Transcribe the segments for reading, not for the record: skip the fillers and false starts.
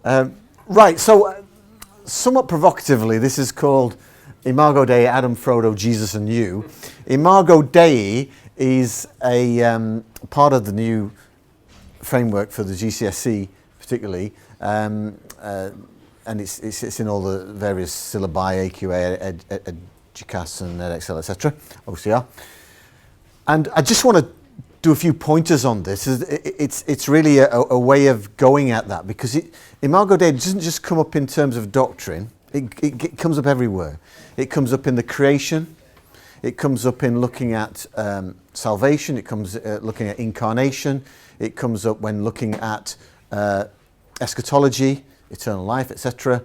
Right, so somewhat provocatively, this is called Imago Dei, Adam, Frodo, Jesus and You. Imago Dei is a part of the new framework for the GCSE particularly, and it's in all the various syllabi, AQA, EDUCAS and EdExcel, etc., OCR. And I just want to do a few pointers on this. It's really a way of going at that, because Imago Dei doesn't just come up in terms of doctrine, it comes up everywhere. It comes up in the creation, it comes up in looking at salvation, it comes looking at incarnation, it comes up when looking at eschatology, eternal life, etc.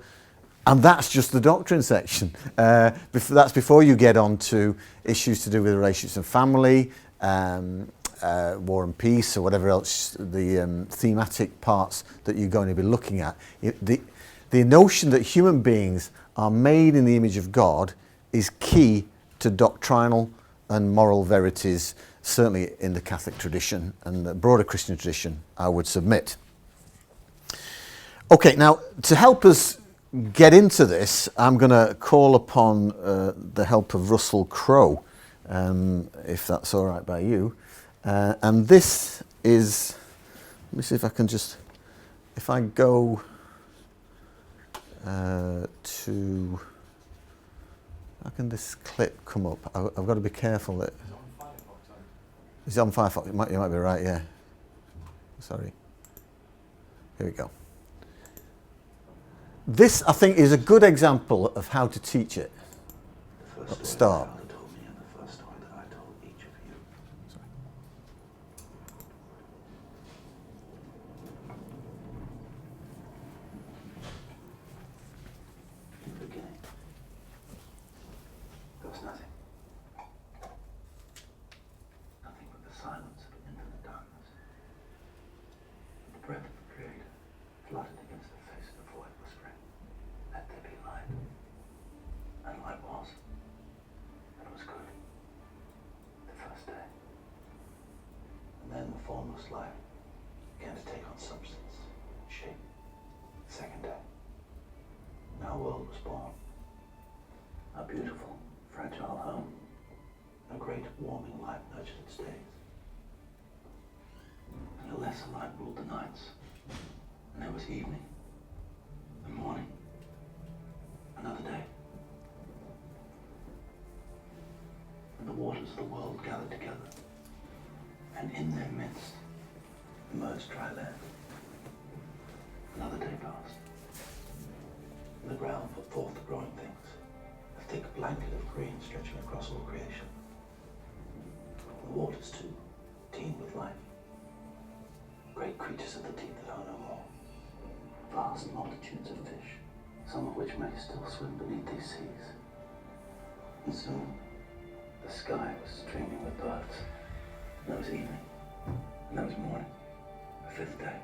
And that's just the doctrine section. That's before you get on to issues to do with relationships and family, war and peace, or whatever else, the thematic parts that you're going to be looking at. The notion that human beings are made in the image of God is key to doctrinal and moral verities, certainly in the Catholic tradition and the broader Christian tradition, I would submit. Okay, now to help us get into this, I'm going to call upon the help of Russell Crowe, if that's all right by you. And this is, let me see if I can just, if I go to, how can this clip come up? I've got to be careful that, it's on Firefox, you might be right, yeah. Sorry. Here we go. This, I think, is a good example of how to teach it at the start. Life began to take on substance, shape. Second day, and our world was born. A beautiful, fragile home. A great warming light nurtured its days. And a lesser light ruled the nights. And there was evening, and morning, another day. And the waters of the world gathered together, and in their midst emerged dry land. Another day passed. And the ground put forth the growing things, a thick blanket of green stretching across all creation. The waters, too, teemed with life. Great creatures of the deep that are no more. Vast multitudes of fish, some of which may still swim beneath these seas. And soon, the sky was streaming with birds. And there was evening, and there was morning. Fifth day.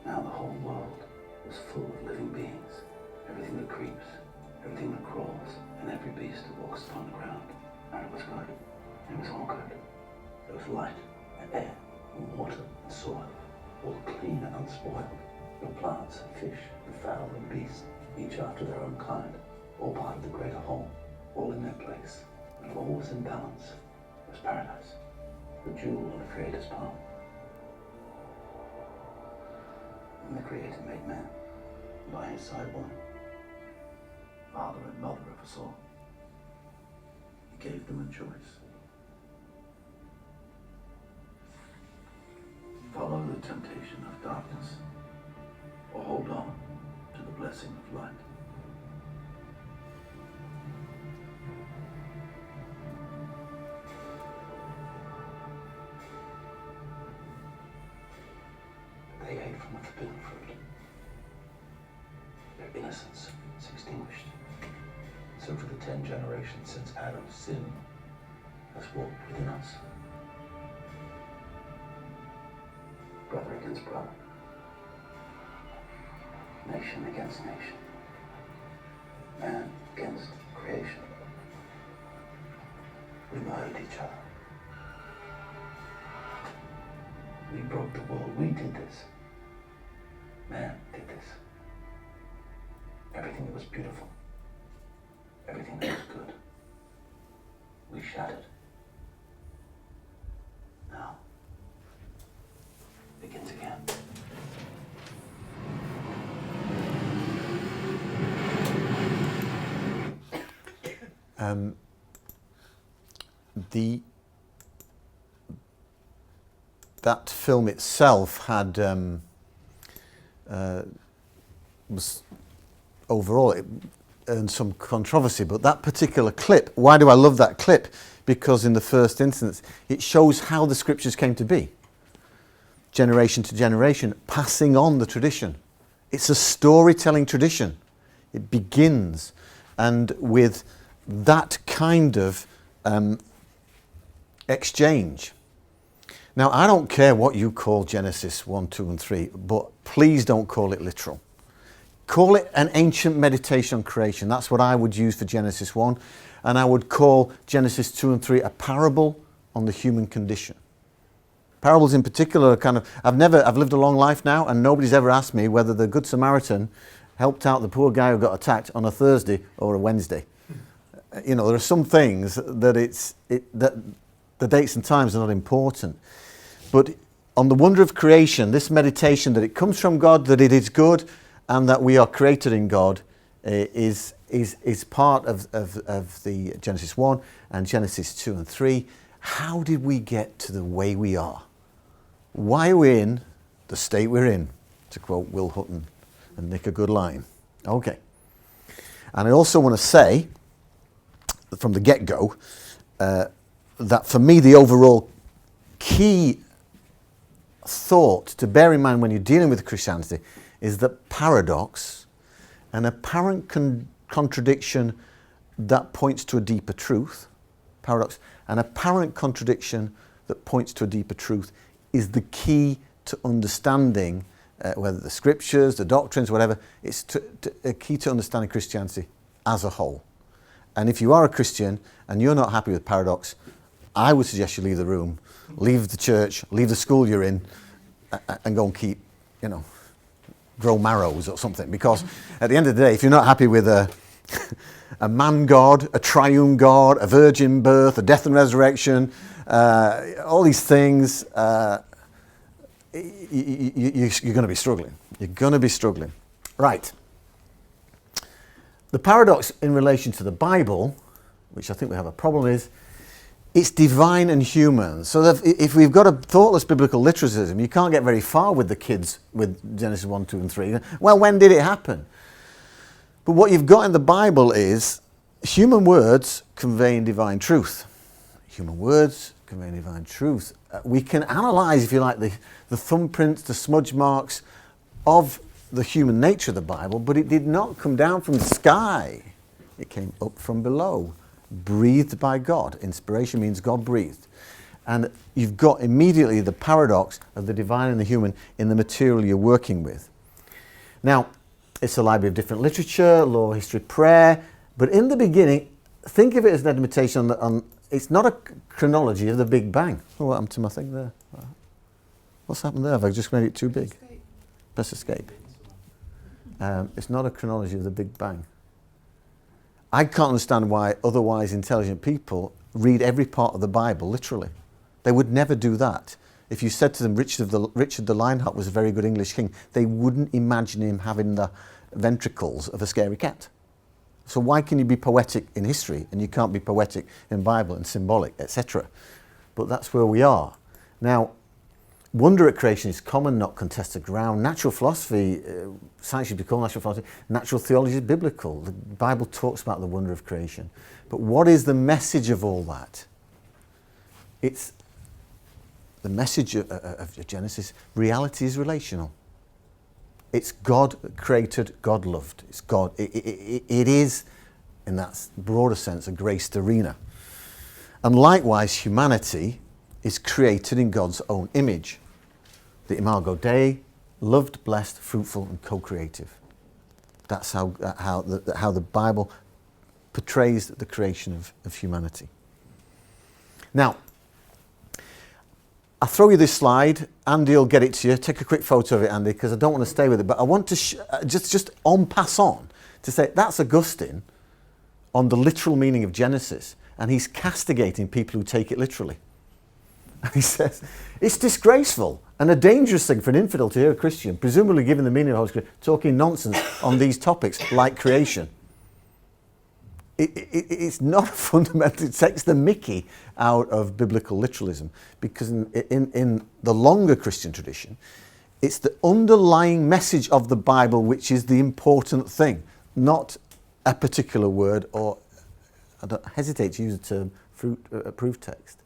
Now the whole world was full of living beings. Everything that creeps, everything that crawls, and every beast that walks upon the ground. And it was good. It was all good. There was light, and air, and water, and soil, all clean and unspoiled. And plants, and fish, and fowl, and beasts, each after their own kind, all part of the greater whole, all in their place. And all was in balance. It was paradise, the jewel in the Creator's palm. And the Creator made man, and by his side woman, father and mother of us all. He gave them a choice. Follow the temptation of darkness, or hold on to the blessing of light. They ate from the forbidden fruit. Their innocence was extinguished. So for the 10 generations since Adam's sin has walked within us. Brother against brother. Nation against nation. Man against creation. We murdered each other. We broke the world. We did this. Man did this. everything that was beautiful, everything that was good, we shattered. Now, it begins again. That film itself had was overall it earned some controversy, but that particular clip, why do I love that clip? Because in the first instance it shows how the scriptures came to be, generation to generation, passing on the tradition. It's a storytelling tradition. It begins, and with that kind of exchange. Now, I don't care what you call Genesis 1, 2 and 3, but please don't call it literal. Call it an ancient meditation on creation. That's what I would use for Genesis 1. And I would call Genesis 2 and 3 a parable on the human condition. Parables in particular are kind of, I've lived a long life now, and nobody's ever asked me whether the Good Samaritan helped out the poor guy who got attacked on a Thursday or a Wednesday. You know, there are some things that that the dates and times are not important. But on the wonder of creation, this meditation that it comes from God, that it is good, and that we are created in God, is part of the Genesis 1 and Genesis 2 and 3. How did we get to the way we are? Why are we in the state we're in? To quote Will Hutton and nick a good line. Okay. And I also want to say, from the get-go, that for me the overall key thought to bear in mind when you're dealing with Christianity is that paradox, an apparent contradiction that points to a deeper truth, paradox, an apparent contradiction that points to a deeper truth is the key to understanding whether the scriptures, the doctrines, whatever, it's a key to understanding Christianity as a whole. And if you are a Christian and you're not happy with paradox, I would suggest you leave the room, leave the church, leave the school you're in, and go and keep, grow marrows or something. Because at the end of the day, if you're not happy with a man God, a triune God, a virgin birth, a death and resurrection, all these things, you're going to be struggling. You're going to be struggling. Right. The paradox in relation to the Bible, which I think we have a problem, is it's divine and human. So that if we've got a thoughtless biblical literalism, you can't get very far with the kids with Genesis 1, 2 and 3. Well, when did it happen? But what you've got in the Bible is human words conveying divine truth. Human words conveying divine truth. We can analyse, if you like, the thumbprints, the smudge marks of the human nature of the Bible, but it did not come down from the sky. It came up from below, breathed by God. Inspiration means God breathed. And you've got immediately the paradox of the divine and the human in the material you're working with. Now, it's a library of different literature, law, history, prayer, but in the beginning, think of it as an meditation on it's not a chronology of the Big Bang. Oh, what happened to my thing there? What's happened there? Have I just made it too big? Press escape. It's not a chronology of the Big Bang. I can't understand why otherwise intelligent people read every part of the Bible literally. They would never do that. If you said to them Richard the Lionheart was a very good English king, they wouldn't imagine him having the ventricles of a scary cat. So why can you be poetic in history and you can't be poetic in Bible and symbolic, etc.? But that's where we are. Now, wonder at creation is common, not contested ground. Natural philosophy, science should be called natural philosophy. Natural theology is biblical. The Bible talks about the wonder of creation. But what is the message of all that? It's the message of Genesis. Reality is relational. It's God created, God loved. It's God. It is, in that broader sense, a graced arena. And likewise, humanity is created in God's own image. The Imago Dei, loved, blessed, fruitful, and co-creative. That's how the Bible portrays the creation of humanity. Now, I'll throw you this slide. Andy will get it to you. Take a quick photo of it, Andy, because I don't want to stay with it. But I want to just en passant to say that's Augustine on the literal meaning of Genesis, and he's castigating people who take it literally. And he says, it's disgraceful and a dangerous thing for an infidel to hear a Christian, presumably given the meaning of Holy Scripture, talking nonsense on these topics like creation. It's not fundamental. It takes the mickey out of biblical literalism, because in the longer Christian tradition, it's the underlying message of the Bible which is the important thing, not a particular word, or I don't hesitate to use the term proof text.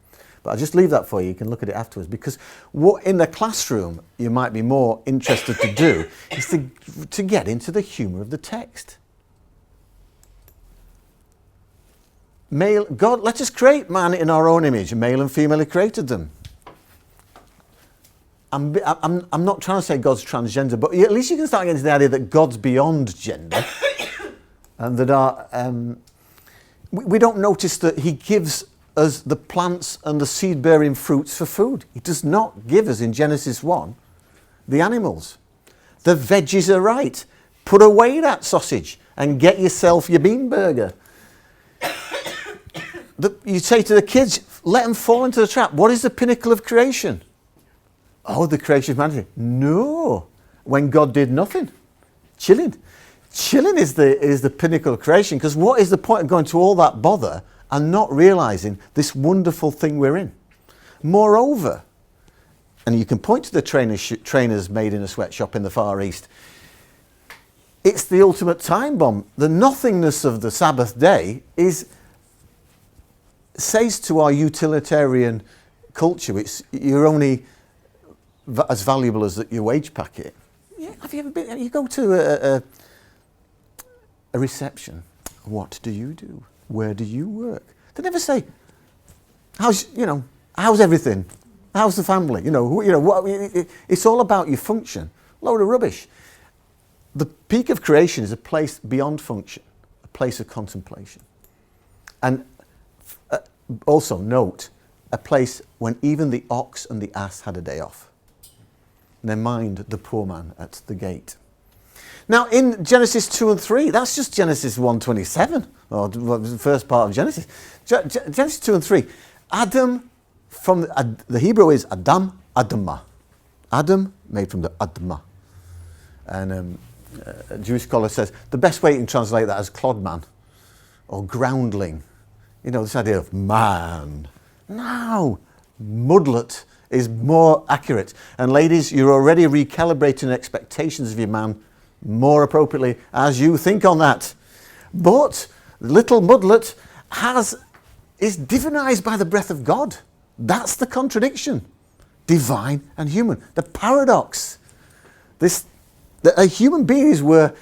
But I'll just leave that for you. You can look at it afterwards, because what in the classroom you might be more interested to do is to get into the humour of the text. God, let us create man in our own image, male and female he created them. I'm not trying to say God's transgender, but at least you can start getting to the idea that God's beyond gender, and that we don't notice that he gives us the plants and the seed-bearing fruits for food. He does not give us, in Genesis 1, the animals. The veggies are right. Put away that sausage and get yourself your bean burger. You say to the kids, let them fall into the trap. What is the pinnacle of creation? Oh, the creation of humanity. No. When God did nothing. Chilling. Chilling is the pinnacle of creation, because what is the point of going to all that bother and not realising this wonderful thing we're in? Moreover, and you can point to the trainers made in a sweatshop in the Far East, it's the ultimate time bomb. The nothingness of the Sabbath day says to our utilitarian culture, you're only as valuable as your wage packet. Yeah, have you ever been? You go to a reception. What do you do? Where do you work? They never say, how's everything? How's the family? It's all about your function. Load of rubbish. The peak of creation is a place beyond function, a place of contemplation. And also note, a place when even the ox and the ass had a day off. They mind the poor man at the gate. Now in Genesis 2 and 3, that's just Genesis 1:27, or the first part of Genesis. Genesis 2 and 3, Adam, from the Hebrew is Adam, Adamah. Adam made from the Adamah. And a Jewish scholar says the best way you can translate that is clodman or groundling. This idea of man. No, mudlet is more accurate. And ladies, you're already recalibrating expectations of your man more appropriately as you think on that. But little mudlet is divinized by the breath of God. That's the contradiction. Divine and human. The paradox. A human being is where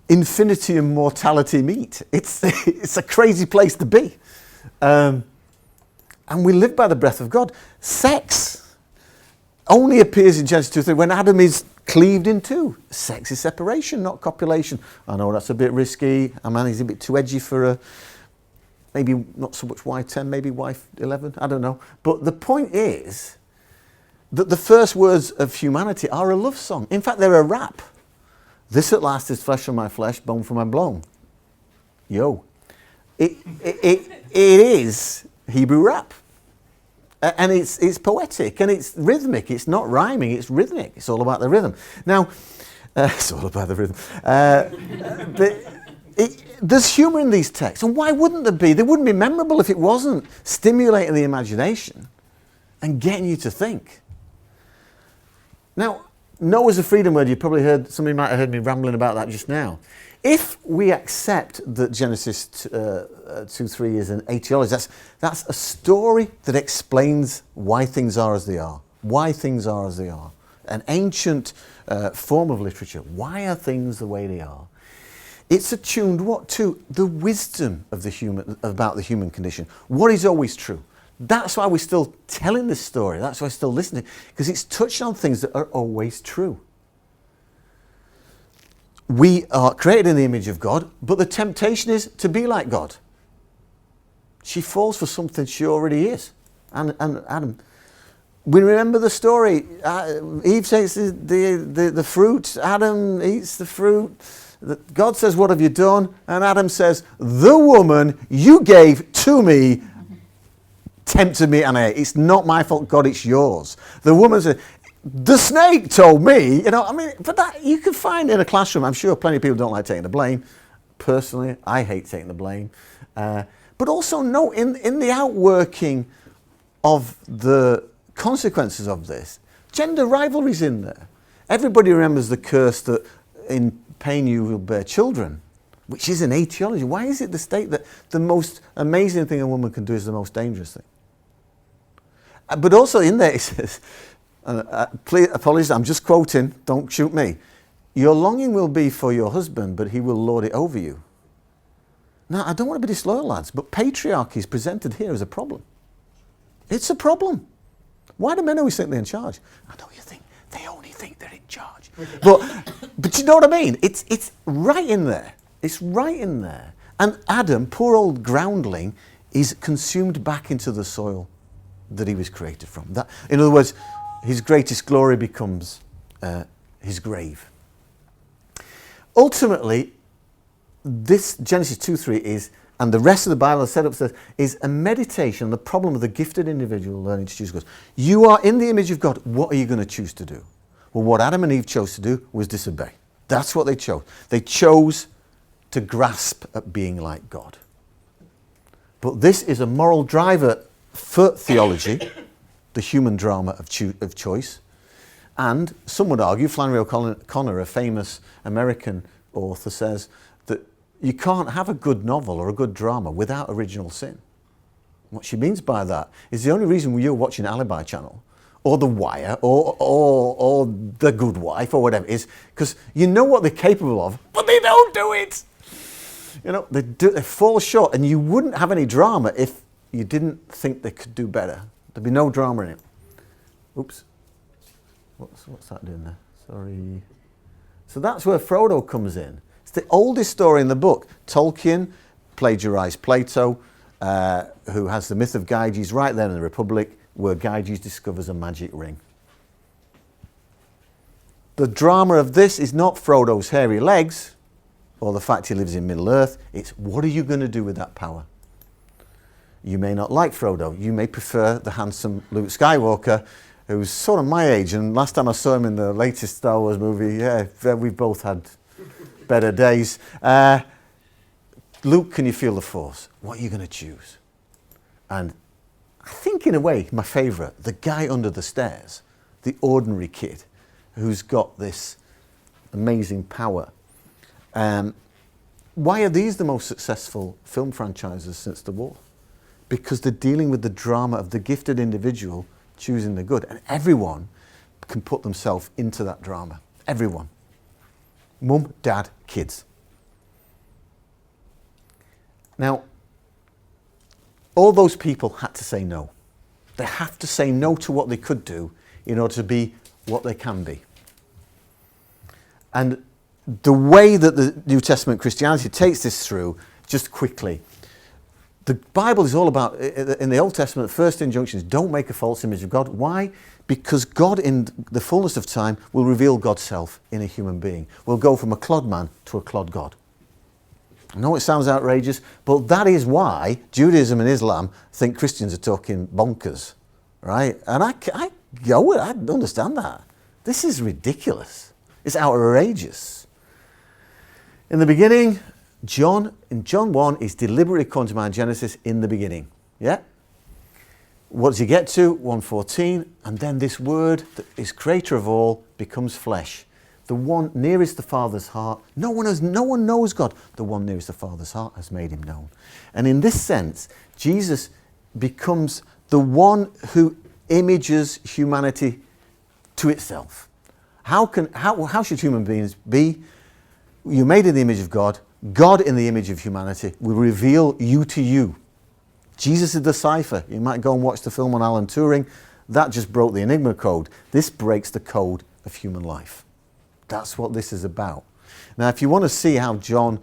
infinity and mortality meet. It's a crazy place to be. And we live by the breath of God. Sex only appears in Genesis 2:3 when Adam is cleaved in two. Sex is separation, not copulation. I know that's a bit risky. He's a bit too edgy for maybe not so much Y10, maybe Y11, I don't know. But the point is that the first words of humanity are a love song. In fact, they're a rap. This at last is flesh from my flesh, bone from my bone. Yo. It is Hebrew rap. And it's poetic and it's rhythmic. It's not rhyming, it's rhythmic. It's all about the rhythm. Now, it's all about the rhythm. There's humour in these texts. And why wouldn't there be? They wouldn't be memorable if it wasn't stimulating the imagination and getting you to think. Now, Noah's a freedom word. Somebody might have heard me rambling about that just now. If we accept that Genesis 2:3 is an etiology, that's a story that explains why things are as they are. Why things are as they are. An ancient form of literature. Why are things the way they are? It's attuned to the wisdom of about the human condition. What is always true. That's why we're still telling this story. That's why we're still listening, because it's touched on things that are always true. We are created in the image of God, but the temptation is to be like God. She falls for something she already is. And Adam, We remember the story. Eve takes the fruit. Adam eats the fruit. God says, what have you done? And Adam says, the woman you gave to me tempted me and I ate. It's not my fault, God, it's yours. The woman said, the snake told me. But that you can find in a classroom. I'm sure plenty of people don't like taking the blame. Personally, I hate taking the blame. But also no, in the outworking of the consequences of this, gender rivalry's in there. Everybody remembers the curse that in pain you will bear children, which is an etiology. Why is it the state that the most amazing thing a woman can do is the most dangerous thing? But also in there it says, please, apologies, I'm just quoting, don't shoot me. Your longing will be for your husband, but he will lord it over you. Now, I don't want to be disloyal, lads, but patriarchy is presented here as a problem. It's a problem. Why do men always think they're in charge? I know you think they only think they're in charge. But you know what I mean? It's right in there. It's right in there. And Adam, poor old groundling, is consumed back into the soil that he was created from. That, in other words, his greatest glory becomes his grave. Ultimately, this Genesis 2:3 is, and the rest of the Bible setup says, is a meditation on the problem of the gifted individual learning to choose God. You are in the image of God. What are you going to choose to do? Well, what Adam and Eve chose to do was disobey. That's what they chose. They chose to grasp at being like God. But this is a moral driver for theology, the human drama of choice. And some would argue, Flannery O'Connor, a famous American author, says that you can't have a good novel or a good drama without original sin. What she means by that is the only reason you're watching Alibi Channel or The Wire or The Good Wife or whatever is because you know what they're capable of, but they don't do it. They fall short, and you wouldn't have any drama if you didn't think they could do better. There'd be no drama in it. Oops. What's that doing there? Sorry. So that's where Frodo comes in. It's the oldest story in the book. Tolkien plagiarized Plato, who has the myth of Gyges right there in the Republic, where Gyges discovers a magic ring. The drama of this is not Frodo's hairy legs or the fact he lives in Middle-earth. It's what are you going to do with that power? You may not like Frodo. You may prefer the handsome Luke Skywalker, who's sort of my age. And last time I saw him in the latest Star Wars movie, yeah, we've both had better days. Luke, can you feel the Force? What are you going to choose? And I think in a way, my favourite, the guy under the stairs, the ordinary kid who's got this amazing power. Why are these the most successful film franchises since the war? Because they're dealing with the drama of the gifted individual choosing the good. And everyone can put themselves into that drama. Everyone. Mum, dad, kids. Now, all those people had to say no. They have to say no to what they could do in order to be what they can be. And the way that the New Testament Christianity takes this through, just quickly, the Bible is all about, in the Old Testament, the first injunction is don't make a false image of God. Why? Because God, in the fullness of time, will reveal God's self in a human being. We'll go from a clod man to a clod God. I know it sounds outrageous, but that is why Judaism and Islam think Christians are talking bonkers, right? And I understand that. This is ridiculous. It's outrageous. In the beginning, in John 1 is deliberately according to my Genesis in the beginning. Yeah? What does he get to? 1:14, and then this word that is creator of all becomes flesh. The one nearest the Father's heart. No one knows God. The one nearest the Father's heart has made him known. And in this sense, Jesus becomes the one who images humanity to itself. How should human beings be? You're made in the image of God. God in the image of humanity will reveal you to you. Jesus is the cipher. You might go and watch the film on Alan Turing. That just broke the Enigma code. This breaks the code of human life. That's what this is about. Now, if you want to see how John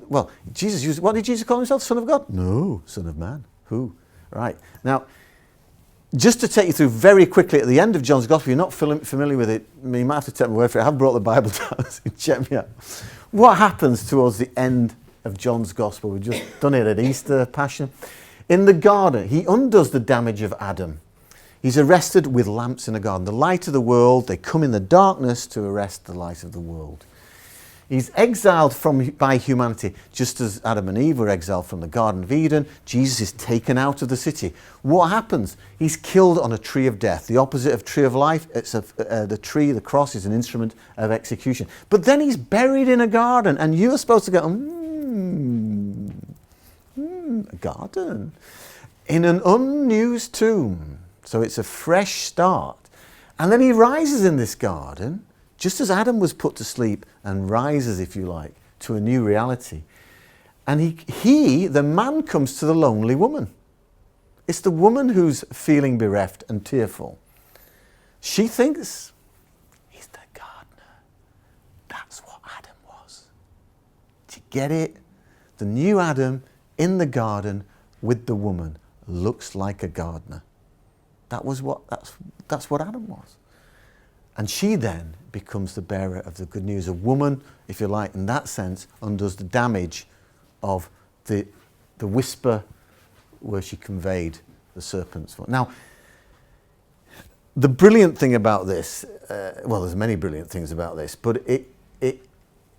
what did Jesus call himself? Son of God? No, Son of Man. Who? Right. Now, just to take you through very quickly, at the end of John's Gospel, you're not familiar with it, you might have to take my word for it. I have brought the Bible down, so check me out. What happens towards the end of John's Gospel? We've just done it at Easter, Passion. In the garden, he undoes the damage of Adam. He's arrested with lamps in a garden. The light of the world, they come in the darkness to arrest the light of the world. He's exiled by humanity, just as Adam and Eve were exiled from the Garden of Eden. Jesus is taken out of the city. What happens? He's killed on a tree of death. The opposite of tree of life, it's the tree, the cross, is an instrument of execution. But then he's buried in a garden, and you're supposed to go, a garden. In an unused tomb. So it's a fresh start. And then he rises in this garden, just as Adam was put to sleep and rises, if you like, to a new reality. And he, the man, comes to the lonely woman. It's the woman who's feeling bereft and tearful. She thinks, he's the gardener. That's what Adam was. Do you get it? The new Adam in the garden with the woman looks like a gardener. That's what Adam was. And she then becomes the bearer of the good news. A woman, if you like, in that sense, undoes the damage of the whisper where she conveyed the serpent's voice. Now, the brilliant thing about this, well, there's many brilliant things about this, but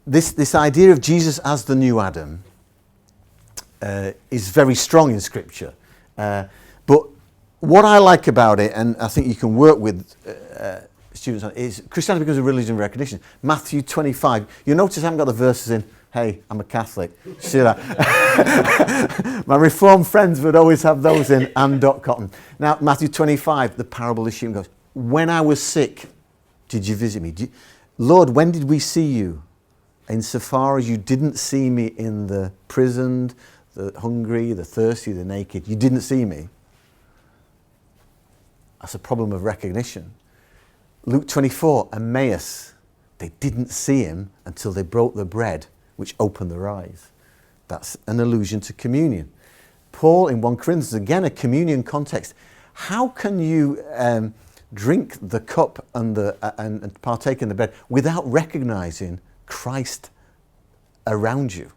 this idea of Jesus as the new Adam is very strong in Scripture. But what I like about it, and I think you can work with students on, is Christianity becomes a religion of recognition. Matthew 25. You'll notice I haven't got the verses in. Hey, I'm a Catholic. See that? My Reformed friends would always have those in, and Dot Cotton. Now, Matthew 25, the parable of the sheep goes, when I was sick, did you visit me? Lord, when did we see you? Insofar as you didn't see me in the prisoned, the hungry, the thirsty, the naked, you didn't see me. That's a problem of recognition. Luke 24, Emmaus, they didn't see him until they broke the bread, which opened their eyes. That's an allusion to communion. Paul in 1 Corinthians, again a communion context. How can you drink the cup and partake in the bread without recognizing Christ around you?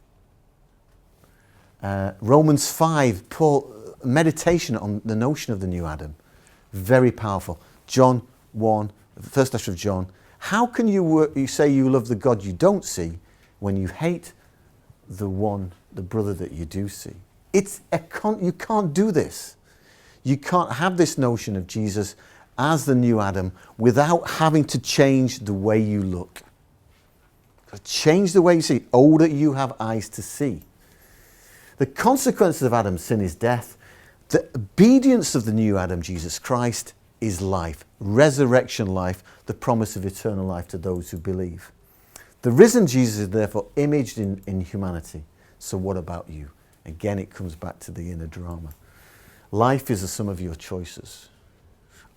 Romans 5, Paul, meditation on the notion of the new Adam. Very powerful. John 1, the first letter of John. How can you say you love the God you don't see when you hate the brother that you do see? You can't do this. You can't have this notion of Jesus as the new Adam without having to change the way you look. Change the way you see. Oh, that you have eyes to see. The consequences of Adam's sin is death. The obedience of the new Adam, Jesus Christ, is life, resurrection life, the promise of eternal life to those who believe. The risen Jesus is therefore imaged in humanity. So what about you? Again, it comes back to the inner drama. Life is the sum of your choices.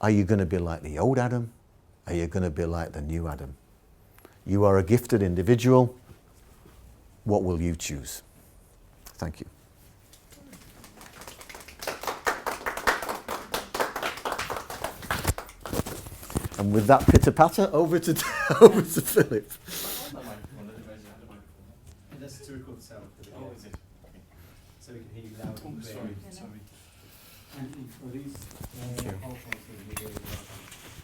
Are you going to be like the old Adam? Are you going to be like the new Adam? You are a gifted individual. What will you choose? Thank you. And with that pitter-patter, over to Philip. That's to record the sound. Oh, is it? Okay. So we can hear you loud and clear. Sorry. And for these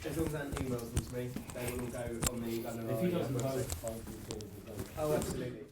as long as Anne emails them to me, they will all go on the If he doesn't vote, Oh, absolutely.